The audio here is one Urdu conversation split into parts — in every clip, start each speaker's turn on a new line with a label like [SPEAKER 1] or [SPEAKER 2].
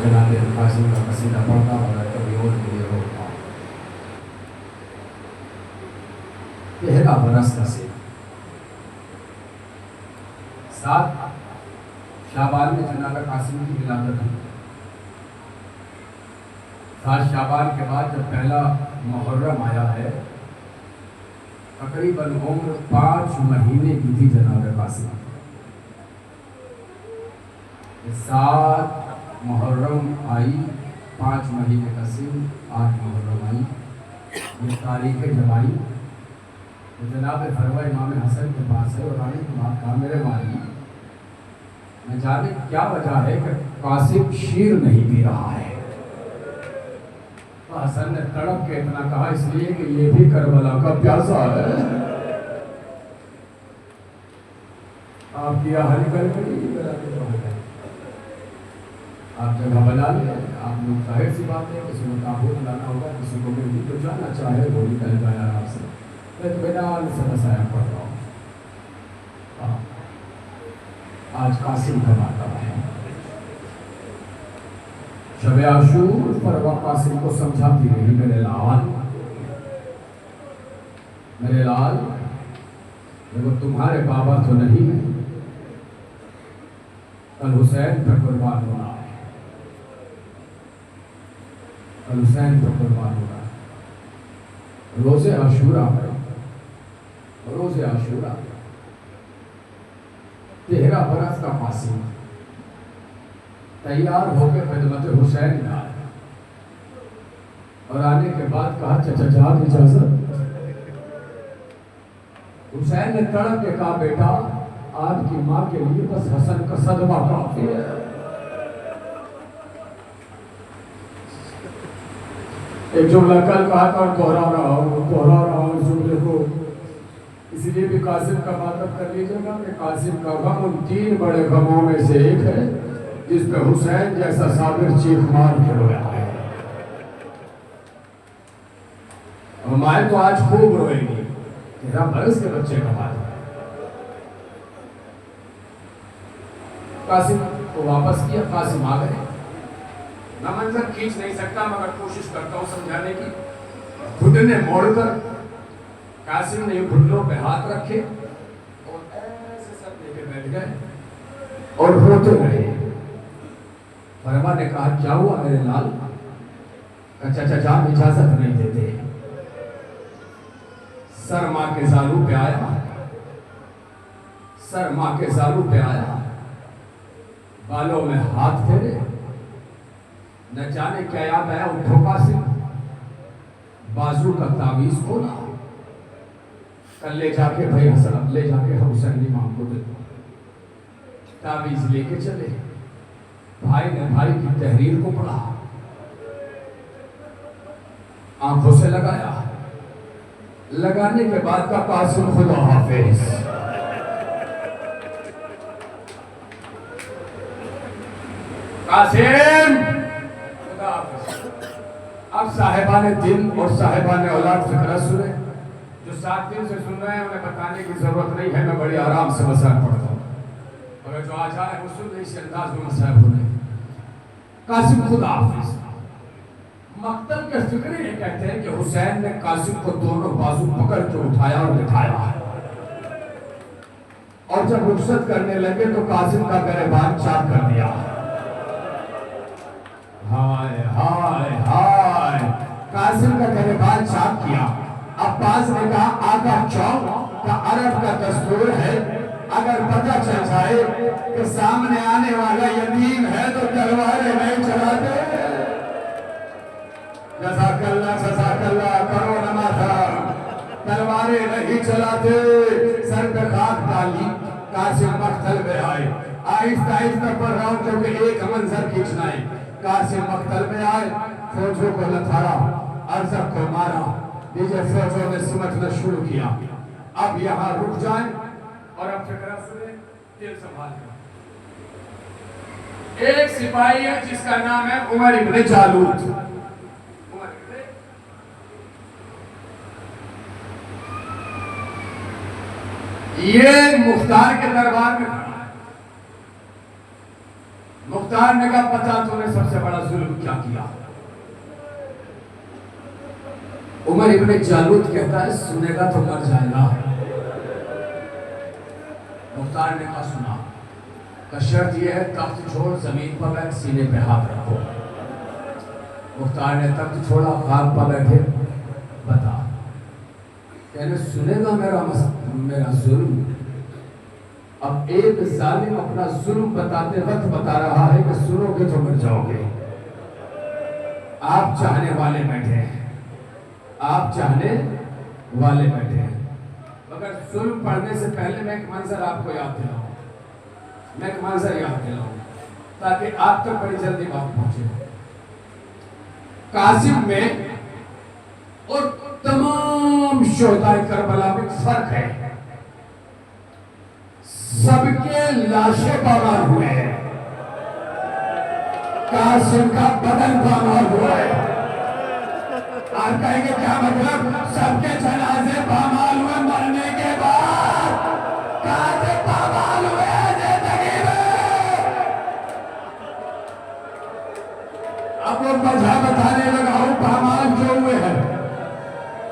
[SPEAKER 1] جناب قاسم کا قصیدہ پڑھتا ہوں اور کبھی اور کے لیے روکتا ہوں۔ پہلا برس نصیب 7 شعبان میں جناب قاسم کی ولادت ہوئی۔ 7 شعبان کے بعد جب پہلا محرم آیا ہے، تقریباً عمر 5 مہینے کی تھی جناب قاسم۔ 7 محرم آئی، 5 مہینے کا سن، 8 محرم آئی، یہ تاریخ جب آئی تو جناب فروا امام حسن کے پاس ہے اور آنے کی بات کہا میرے والی نہ جانے کیا وجہ ہے کہ قاسم شیر نہیں پی رہا ہے۔ تو حسن نے تڑپ کے اتنا کہا اس لیے کہ یہ بھی کربلا کا پیاسا ہے۔ آپ کی آہل کر آپ جگہ بنا لیں، آپ لوگ ظاہر سی بات ہے کسی کو تابوت لانا ہوگا، کسی کو بھی تو جانا چاہے وہ نکل جائے آرام سے۔ میں بنال سے مسائل پڑھ رہا ہوں۔ آج قاسم کا ماتم ہے، شب عاشور پر وہ قاسم کو سمجھاتی رہی میرے لال، میرے لال وہ تمہارے بابا تو نہیں ہے، کل حسین پر قربان ہونا ہے، کل حسین پر قربان ہونا ہے۔ روز عاشورہ ہے، روز عاشورہ 13 برس کا قاسم تیار ہو کے خدمت حسین میں آیا اور آنے کے بعد کہا چچا جان اجازت۔ حسین نے تڑپ کے کہا بیٹا آج کی ماں کے لیے بس حسن کا صدمہ کافی ہے۔ ایک جملہ کل کہا تھا اور دوہرا رہا ہوں اس جملے کو، اسی لیے بھی قاسم کا ماتم کر لیجیے گا کہ قاسم کا غم ان 3 بڑے غموں میں سے ایک ہے جس پہ حسین جیسا صابر چیخ مار کے رویا ہے۔ اور مائیں تو آج خوب روئے گی، 13 برس کے بچے کا ماتم۔ قاسم کو واپس کیا، قاسم آ گئے، نہ منظر کھینچ نہیں سکتا مگر کوشش کرتا ہوں سمجھانے کی۔ گھٹنے موڑ کر قاسم نے گھٹنوں پہ ہاتھ رکھے اور ایسے سر دے کے بیٹھ گئے اور روتے رہے۔ فرما نے کہا کیا ہوا میرے لال؟ چچا جان اجازت نہیں دیتے۔ سر ماں کے زانو پہ آیا، سر ماں کے زانو پہ آیا، بالوں میں ہاتھ پھیرے، نہ جانے کیا یاد آیا، اٹھو قاسم، بازو کا تعویذ کھولا، کل لے جا کے بھائی حسن لے جا کے حسین امام کو دے دو۔ تعویذ لے کے چلے، بھائی نے بھائی کی تحریر کو پڑھا، آنکھوں سے لگایا، لگانے کے بعد کا قاسم خدا حافظ۔ قاسم خدا حافظ۔ اب صاحبان دل اور صاحبان اولاد فکرہ سنے، جو 7 دن سے سن رہے ہیں انہیں بتانے کی ضرورت نہیں ہے، میں بڑی آرام سے مسائل پڑھتا ہوں، اگر جو آ جائے وہ سن اسی انداز میں مسائل ہو رہے ہیں۔ قاسم خدا حافظ۔ مقتل کے فکرے یہ کہتے ہیں کہ حسین نے قاسم کو دونوں بازو پکڑ کے اٹھایا اور بٹھایا، اور جب رخصت کرنے لگے تو قاسم کا گریبان چاک کر دیا۔ ہائے ہائے ہائے، قاسم کا گریبان چاک کیا۔ عباس نے کہا آقا چوک کا عرب کا دستور ہے، اگر پتہ چل جائے کہ سامنے آنے والا یتیم ہے تو تلواریں نہیں چلاتے۔ جزاک اللہ کرو نمازہ، تلواریں نہیں چلاتے۔ سر پہ خاک ڈالی، قاسم مقتل میں آئے۔ آہستہ آہستہ پڑھ رہا ہوں کیونکہ ایک منظر کھینچنا ہے۔ قاسم مقتل میں آئے، فوجوں کو لتھاڑا، ارزق کو مارا، دیجئے فوجوں نے سمجھنا شروع کیا۔ اب یہاں رک جائیں اور اب فکرہ سنیں، دل سنبھال کر۔ ایک سپاہی ہے جس کا نام ہے عمر ابن جالوت۔ یہ مختار کے دربار میں کھڑا ہے، مختار نے کہا پتا تو نے سب سے بڑا ظلم کیا کیا؟ عمر ابن جالوت کہتا ہے سنے گا تو مر جائے گا۔ مختار نے کہا سنا، کہ شرط یہ ہے تخت چھوڑ زمین پر بیٹھ سینے پہ ہاتھ رکھو۔ مختار نے تخت چھوڑا، خاک پر بیٹھے، بتا کہنے سنے گا میرا ظلم؟ اب ایک ظالم اپنا ظلم بتاتے وقت بتا رہا ہے کہ سنو گے تو مر جاؤ گے۔ آپ چاہنے والے بیٹھے ہیں، آپ چاہنے والے بیٹھے ہیں، مگر ظلم پڑھنے سے پہلے میں ایک منظر آپ کو یاد دلاؤں تاکہ آپ تک بڑی جلدی بات پہنچے۔ قاسم میں اور تمام شہدائے کربلا میں فرق ہے، سب کے لاشیں پامال ہوئے ہیں، قاسم کا بدن پامال ہوا ہے۔ آپ کہیں گے کیا مطلب؟ سب کے جنازے پامال ہوئے مرنے کے بعد، قاسم پامال ہوئے زندگی میں۔ اب وہ وجہ بتانے لگا ہوں پامال کیوں ہوئے ہیں،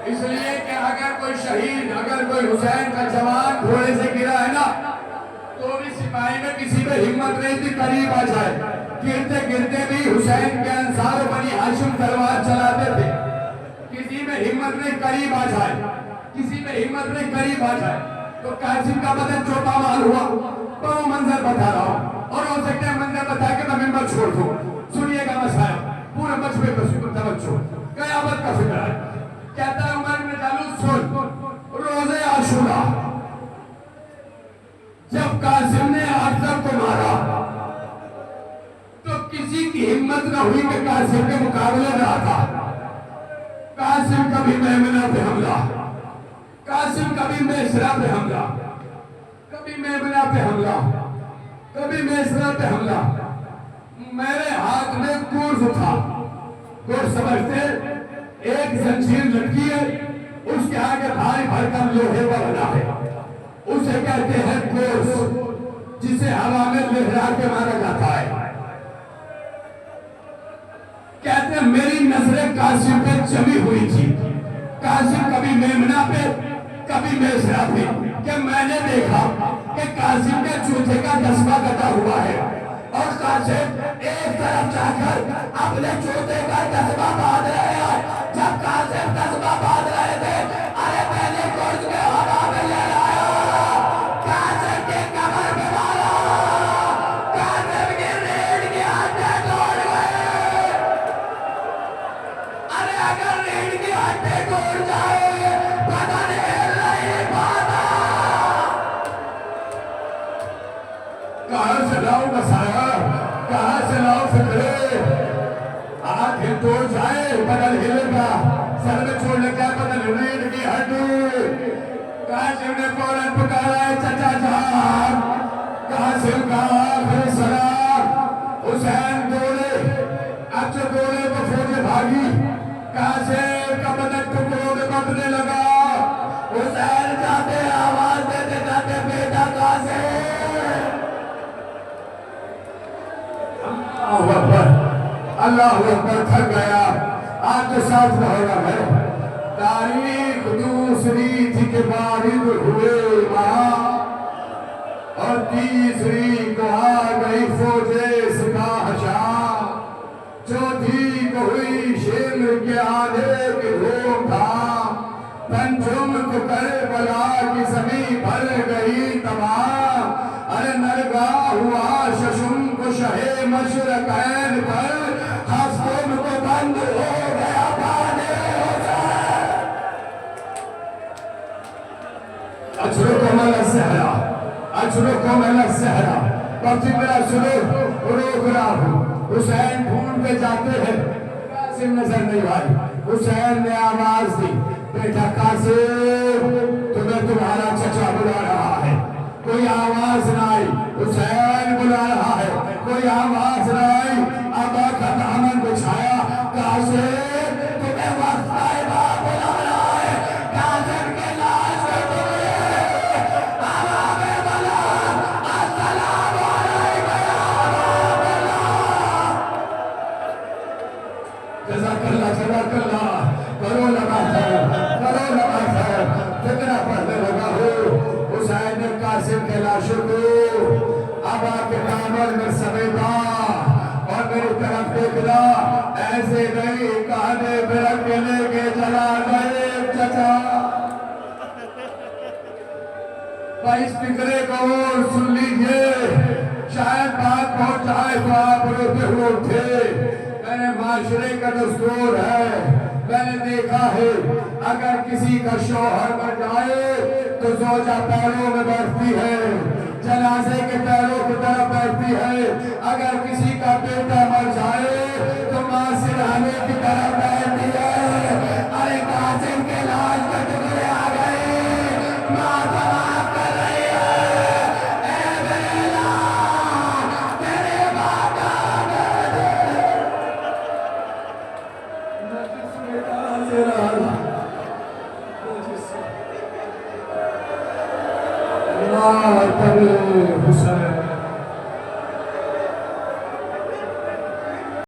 [SPEAKER 1] اس لیے کہ اگر کوئی شہید، اگر کوئی حسین کا جوان گھوڑے سے گرا ہے نا تو بھی سپاہی میں کسی میں ہمت نہیں تھی قریب آ جائے، گرتے گرتے بھی حسین کے انصار و بنی ہاشم تلوار چلاتے تھے، کسی میں ہمت نہیں قریب آ جائے، کسی میں ہمت نہیں قریب آ جائے۔ تو قاسم کا بدن جو پامال ہوا تو وہ منظر بتا رہا ہوں، اور ہو سکتا ہے منظر بتا کے میں ممبر چھوڑ دوں۔ سنیے گا مسائل پورے مجمع پر توجہ، قیامت کا فکر ہے۔ کہتا ہے عمر بن جالوت سن، روزے عاشورہ جب قاسم نے افضل کو مارا تو کسی کی ہمت نہ ہوئی کہ قاسم کے مقابلے میں آتا۔ قاسم کبھی میمنہ پہ حملہ، قاسم کبھی میسرہ پہ حملہ، کبھی میمنہ پہ حملہ، کبھی میسرہ پہ حملہ۔ میرے ہاتھ میں گرز تھا، گرز سمجھتے ایک زنجیر لٹکی ہے، اس کے آگے بھاری بھرکم لوہے کا بنا ہے، اسے کہتے ہیں گرز، جسے ہوا میں لہرا کے مارا جاتا ہے۔ کہتے ہیں میری نظریں قاسم پہ جمی ہوئی تھی، قاسم کبھی میمنہ پہ کبھی میسرہ پہ، کہ میں نے دیکھا کہ قاسم کے جوتے کا دسمہ کٹا ہوا ہے اور قاسم ایک طرف جا کر اپنے جوتے کا دسمہ باندھ رہے ہیں۔ جب قاسم دسمہ باندھ رہے تھے، ارے میں نے گرز کے ہوا میں لے لایا، قاسم کے کمر پہ مارا، قاسم کی ریڑھ کی ہڈیاں توڑ گئے۔ ارے اگر ریڑھ کی ہڈی ٹوٹ جائے بدن ہل نہیں پاتا۔ کہاں سے لاؤں مسائل، کہاں سے لاؤں فکرے؟ آنکھ ہل توڑ جائے بدن ہلے گا، سر میں چھوڑنے کیا بدن ریڑھ کی ہڈی۔ قاسم نے فوراً پکارا ہے چچا جان، قاسم کا آخری سلام۔ حسین دوڑے، اب جو دوڑے تو فوجیں بھاگی، قاسم کا بدن ٹکڑوں میں بٹنے لگا۔ حسین جاتے آواز دیتے جاتے بیٹا قاسم۔ اللہ اکبر، اللہ اکبر، تھک گیا۔ آج تو ساتھ رہا ہے، تاریخ دوسری تھی کہ بارد ہوئے وہاں، اور تیسری کو آ گئی فوجیں سپاہ شاہ، چوتھی کو ہوئی شمر کے آنے کی دھوم تھا، پنجم کو کربلا کی زمین بھر گئی تمام۔ ارے نرگاہ ہوا ششم کو شہ مشرقین پر، ہفتم کو بند ہو گیا بانے حسین۔ اجرکم علی الصحرا، اجرکم علی الصحرا، پرچی میرا سنو روک رہا ہوں۔ حسین ڈھونڈتے جاتے ہیں، قاسم نظر نہیں آئی۔ حسین نے آواز دی، بیٹا قاسم تمہیں تمہارا چچا بلا رہا ہے۔ کوئی آواز نہ آئی، حسین بلا رہا ہے، کوئی آواز نہ آئی۔ ابا کا دامن بچھایا، قاسم تمہیں وقت طیبہ بلا رہا ہے، قاسم کے لاش کے ٹکڑے ہوا میں بلا، السلام علیکم یا ابا قاسم کے لاشوں کو اب آ کے دامن میں سمیٹا اور میری طرف دیکھنا ایسے نہیں کہنے میرا کے لے کے چلا گئے چچا بھائی اس فکرے کو سن لیجئے شاید بات پہنچائے تو آپ روتے ہوئے اٹھے میرے معاشرے کا دستور ہے میں نے دیکھا ہے اگر کسی کا شوہر مر جائے تو زوجہ پیروں میں بیٹھتی ہے جنازے کے پیروں کی طرف بیٹھتی ہے اگر کسی کا بیٹا مر جائے تو ماں سرہانے کی طرف بیٹھتی ہے ارے قاسم کے لاش کے ٹکڑے آ گئے ماں تباہ کر رہی ہے اے بیلا تیرے باقا حسین